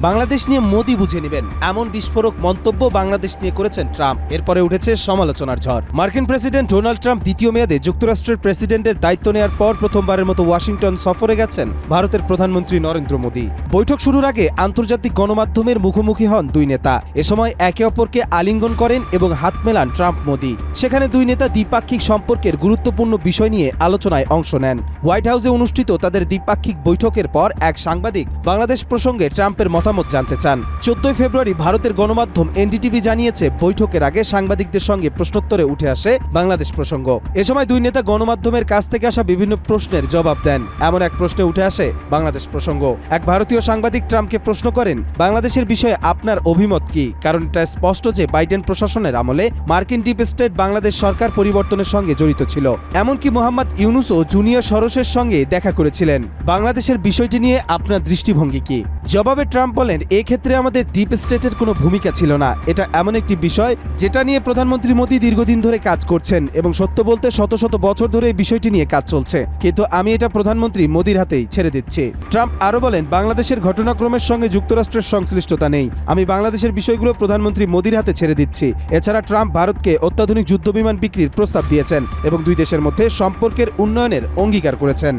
বাংলাদেশ নিয়ে মোদি বুঝে নেবেন এমন বিস্ফোরক মন্তব্য বাংলাদেশ নিয়ে করেছেন ট্রাম্প। এরপরে উঠেছে সমালোচনার ঝড়। মার্কিন প্রেসিডেন্ট ডোনাল্ড ট্রাম্প দ্বিতীয় মেয়াদে যুক্তরাষ্ট্রের প্রেসিডেন্টের দায়িত্ব নেওয়ার পর প্রথমবারের মতো ওয়াশিংটন সফরে গেছেন ভারতের প্রধানমন্ত্রী নরেন্দ্র মোদি। বৈঠক শুরুর আগে আন্তর্জাতিক গণমাধ্যমের মুখোমুখি হন দুই নেতা। এ সময় একে অপরকে আলিঙ্গন করেন এবং হাত মেলান ট্রাম্প মোদি। সেখানে দুই নেতা দ্বিপাক্ষিক সম্পর্কের গুরুত্বপূর্ণ বিষয় নিয়ে আলোচনায় অংশ নেন। হোয়াইট হাউসে অনুষ্ঠিত তাদের দ্বিপাক্ষিক বৈঠকের পর এক সাংবাদিক বাংলাদেশ প্রসঙ্গে ট্রাম্পের মতামত জানতে চান। 14 ফেব্রুয়ারি ভারতের গণমাধ্যম এনডিটিভি জানিয়েছে, বৈঠকের আগে সাংবাদিকদের সঙ্গে প্রশ্নোত্তরে উঠে আসে বাংলাদেশ প্রসঙ্গ। এ সময় দুই নেতা গণমাধ্যমের কাছ থেকে আসা বিভিন্ন প্রশ্নের জবাব দেন। এমন এক প্রশ্নে উঠে আসে বাংলাদেশ প্রসঙ্গ। এক ভারতীয় সাংবাদিক ট্রাম্পকে প্রশ্ন করেন, বাংলাদেশের বিষয়ে আপনার অভিমত কি? কারণ এটা স্পষ্ট যে বাইডেন প্রশাসনের আমলে মার্কিন ডিপ স্টেট বাংলাদেশ সরকার পরিবর্তনের সঙ্গে জড়িত ছিল। এমনকি মোহাম্মদ ইউনুসও জুনিয়র সরোসের সঙ্গে দেখা করেছিলেন। বাংলাদেশের বিষয়টি নিয়ে আপনার দৃষ্টিভঙ্গি কি? জবাবে ট্রাম্প বলেন, এক্ষেত্রে আমাদের ডিপ স্টেটের কোনো ভূমিকা ছিল না। এটা এমন একটি বিষয় যেটা নিয়ে প্রধানমন্ত্রী মোদি দীর্ঘদিন ধরে কাজ করছেন এবং সত্য বলতে শত শত বছর ধরে এই বিষয়টি নিয়ে কাজ চলছে, কিন্তু আমি এটা প্রধানমন্ত্রী মোদির হাতেই ছেড়ে দিচ্ছি। ট্রাম্প আরও বলেন, বাংলাদেশের ঘটনাক্রমের সঙ্গে যুক্তরাষ্ট্রের সংশ্লিষ্টতা নেই। আমি বাংলাদেশের বিষয়গুলো প্রধানমন্ত্রী মোদির হাতে ছেড়ে দিচ্ছি। এছাড়া ট্রাম্প ভারতকে অত্যাধুনিক যুদ্ধবিমান বিক্রির প্রস্তাব দিয়েছেন এবং দুই দেশের মধ্যে সম্পর্কের উন্নয়নের অঙ্গীকার করেছেন।